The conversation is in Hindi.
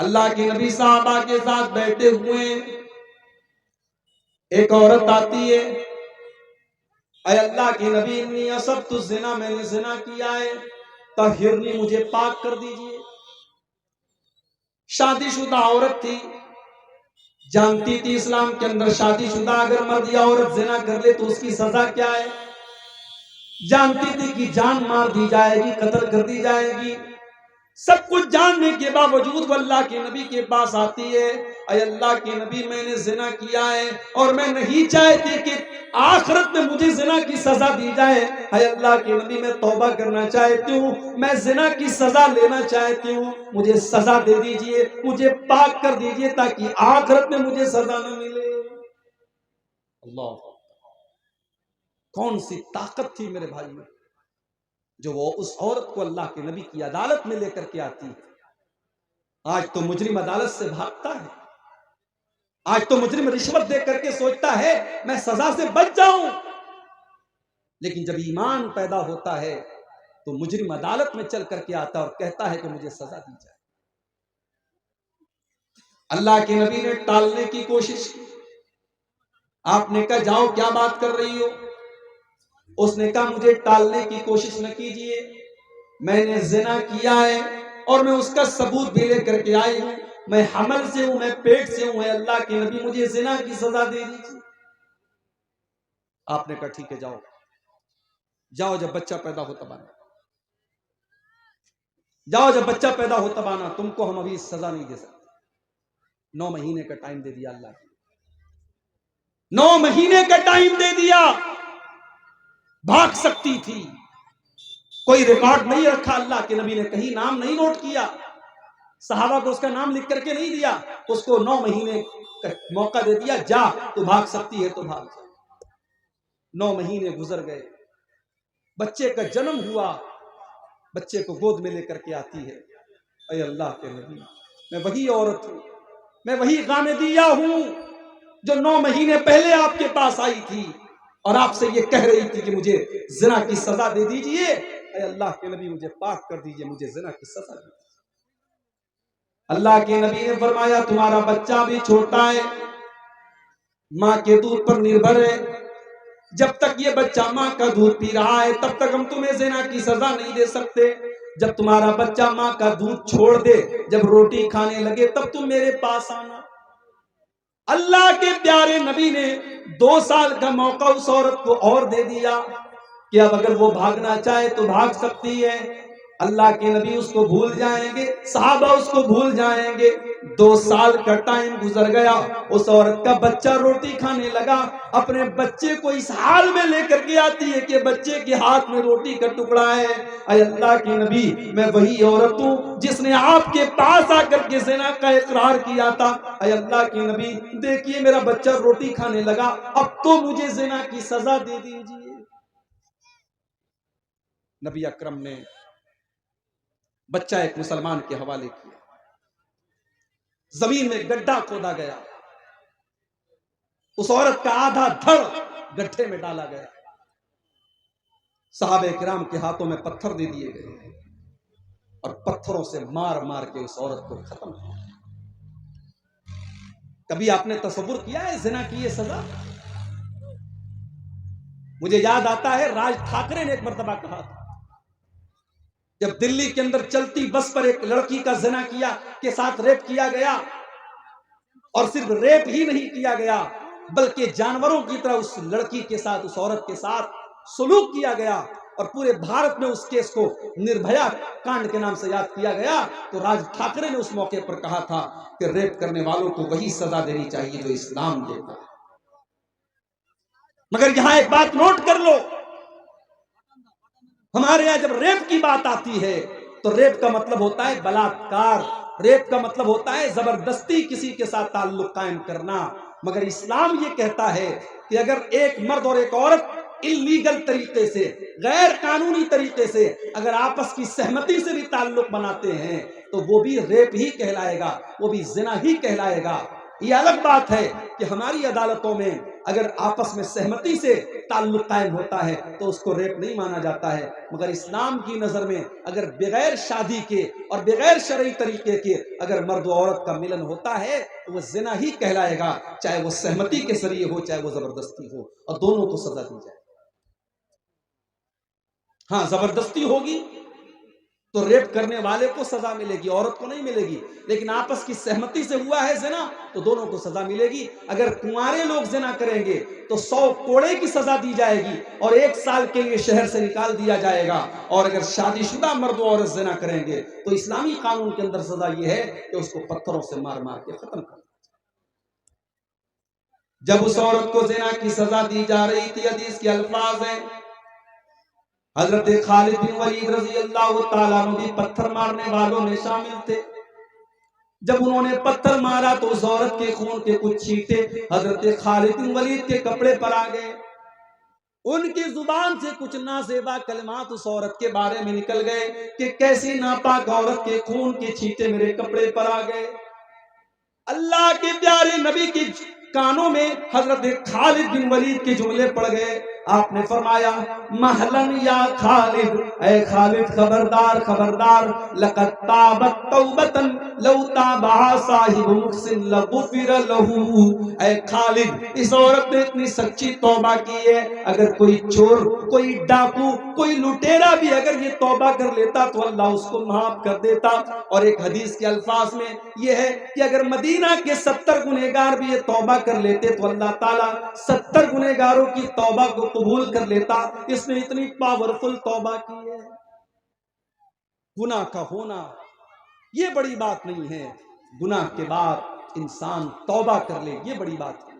अल्लाह के नबी साहबा के साथ बैठे हुए, एक औरत आती है, अय अल्लाह के नबी इन्नी असब्तु ज़िना, मैंने ज़िना किया है, तहिरनी, मुझे पाक कर दीजिए। शादीशुदा औरत थी, जानती थी इस्लाम के अंदर शादीशुदा अगर मर्द या औरत ज़िना कर ले तो उसकी सजा क्या है। जानती थी कि जान मार दी जाएगी, कत्ल कर दी जाएगी। सब कुछ जानने के बावजूद वो अल्लाह के नबी के पास आती है, अय अल्लाह के नबी मैंने जिना किया है और मैं नहीं चाहती कि आखिरत में मुझे जिना की सजा दी जाए। अय अल्लाह के नबी मैं तौबा करना चाहती हूँ, मैं जिना की सजा लेना चाहती हूँ, मुझे सजा दे दीजिए, मुझे पाक कर दीजिए ताकि आखिरत में मुझे सजा न मिले। अल्लाह, कौन सी ताकत थी मेरे भाइयों, जो वो उस औरत को अल्लाह के नबी की अदालत में लेकर के आती है। आज तो मुजरिम अदालत से भागता है, आज तो मुजरिम रिश्वत दे करके सोचता है मैं सजा से बच जाऊं, लेकिन जब ईमान पैदा होता है तो मुजरिम अदालत में चल करके आता है और कहता है कि मुझे सजा दी जाए। अल्लाह के नबी ने टालने की कोशिश की, आपने कहा जाओ क्या बात कर रही हो। उसने कहा मुझे टालने की कोशिश न कीजिए, मैंने जिना किया है और मैं उसका सबूत भी लेकर के आई हूं, मैं हमल से हूं, मैं पेट से हूं, अल्लाह के नबी मुझे जिना की सजा दे दीजिए। आपने कहा ठीक है जाओ, जाओ जब बच्चा पैदा हो तब आना, जाओ जब बच्चा पैदा हो तब आना, तुमको हम अभी सजा नहीं दे सकते। 9 महीने का टाइम दे दिया अल्लाह ने, 9 महीने का टाइम दे दिया। भाग सकती थी, कोई रिकॉर्ड नहीं रखा, अल्लाह के नबी ने कहीं नाम नहीं नोट किया, सहाबा को उसका नाम लिख करके नहीं दिया, उसको 9 महीने का मौका दे दिया, जा तो भाग सकती है तो भाग जा। 9 महीने गुजर गए, बच्चे का जन्म हुआ, बच्चे को गोद में लेकर के आती है, अय अल्लाह के नबी मैं वही औरत हूं, मैं वही गामेदिया हूं जो 9 महीने पहले आपके पास आई थी और आपसे ये कह रही थी कि मुझे जिना की सजा दे दीजिए। अय अल्लाह के नबी मुझे पाक कर दीजिए, मुझे जिना की सजा दे दीजिए। अल्लाह के नबी ने फरमाया तुम्हारा बच्चा भी छोटा है, मां के दूध पर निर्भर है, जब तक ये बच्चा मां का दूध पी रहा है तब तक हम तुम्हें जिना की सजा नहीं दे सकते। जब तुम्हारा बच्चा मां का दूध छोड़ दे, जब रोटी खाने लगे तब तुम मेरे पास आना। अल्लाह के प्यारे नबी ने 2 साल का मौका उस औरत को और दे दिया कि अब अगर वो भागना चाहे तो भाग सकती है। अल्लाह के नबी उसको भूल जाएंगे, सहाबा उसको भूल जाएंगे। 2 साल का टाइम गुजर गया, उस औरत का बच्चा रोटी खाने लगा, अपने बच्चे को इस हाल में लेकर के आती है कि बच्चे के हाथ में रोटी का टुकड़ा है। अय अल्लाह के नबी मैं वही औरत हूं जिसने आपके पास आकर के ज़िना का इकरार किया था। अय अल्लाह के नबी देखिए मेरा बच्चा रोटी खाने लगा, अब तो मुझे ज़िना की सजा दे दीजिए। नबी अकरम ने बच्चा एक मुसलमान के हवाले किया, जमीन में गड्ढा खोदा गया, उस औरत का आधा धड़ गड्ढे में डाला गया, सहाबे किराम के हाथों में पत्थर दे दिए गए और पत्थरों से मार मार के उस औरत को खत्म किया। कभी आपने तसव्वुर किया है जिना की ये सजा? मुझे याद आता है राज ठाकरे ने एक मर्तबा कहा था, जब दिल्ली के अंदर चलती बस पर एक लड़की का जिना किया के साथ रेप किया गया, और सिर्फ रेप ही नहीं किया गया बल्कि जानवरों की तरह उस लड़की के साथ, उस औरत के साथ सुलूक किया गया, और पूरे भारत में उस केस को निर्भया कांड के नाम से याद किया गया। तो राज ठाकरे ने उस मौके पर कहा था कि रेप करने वालों को वही सजा देनी चाहिए जो इस्लाम देता है। मगर यहां एक बात नोट कर लो, हमारे यहां जब रेप की बात आती है तो रेप का मतलब होता है बलात्कार, रेप का मतलब होता है जबरदस्ती किसी के साथ ताल्लुक कायम करना। मगर इस्लाम ये कहता है कि अगर एक मर्द और एक औरत इलीगल तरीके से, गैर कानूनी तरीके से अगर आपस की सहमति से भी ताल्लुक बनाते हैं तो वो भी रेप ही कहलाएगा, वो भी जिना ही कहलाएगा। ये अलग बात है कि हमारी अदालतों में अगर आपस में सहमति से ताल्लुक कायम होता है तो उसको रेप नहीं माना जाता है, मगर इस्लाम की नजर में अगर बगैर शादी के और बगैर शरई तरीके के अगर मर्द और औरत का मिलन होता है तो वह जिना ही कहलाएगा, चाहे वो सहमति के जरिए हो चाहे वो जबरदस्ती हो, और दोनों को सजा दी जाए। हाँ, जबरदस्ती होगी तो रेप करने वाले को सजा मिलेगी, औरत को नहीं मिलेगी, लेकिन आपस की सहमति से हुआ है जिना तो दोनों को सजा मिलेगी। अगर कुंवारे लोग जिना करेंगे तो 100 कोड़े की सजा दी जाएगी और 1 साल के लिए शहर से निकाल दिया जाएगा, और अगर शादीशुदा मर्द और औरत जिना करेंगे तो इस्लामी कानून के अंदर सजा यह है कि उसको पत्थरों से मार मार के खत्म कर। जब उस औरत को जिना की सजा दी जा रही थी, हदीस के अल्फाज हैं, हजरत खालिद बिन वलीद रजी अल्लाह तआला अन्हु भी पत्थर मारने वालों में शामिल थे। जब उन्होंने पत्थर मारा तो उस औरत के खून के कुछ छींटे हजरत खालिद बिन वलीद के कपड़े पर आ गए। उनकी जुबान से कुछ नासेबा कलमात उस औरत के बारे में निकल गए कि कैसी नापाक औरत के खून के छींटे मेरे कपड़े पर आ गए। अल्लाह के प्यारे नबी के कानों में हजरत खालिद बिन वलीद के जुमले पड़ गए। आपने फरमाया, महलन या खालिद, ऐ खालिद खबरदार खबरदार, लक़द ताबत तौबतन लौ ताबा साहिबु मुहसिन लगुफिर लहू। ऐ खालिद, इस औरत ने इतनी सच्ची तौबा की है, अगर कोई चोर, कोई डाकू, कोई लुटेरा भी अगर ये तौबा कर लेता तो अल्लाह उसको माफ कर देता। और एक हदीस के अल्फाज में यह है कि अगर मदीना के 70 गुनहगार भी ये तौबा कर लेते तो अल्लाह ताला 70 गुनहगारों की तौबा को कबूल कर लेता। इसने इतनी पावरफुल तौबा की है। गुनाह का होना ये बड़ी बात नहीं है, गुनाह के बाद इंसान तौबा कर ले ये बड़ी बात है।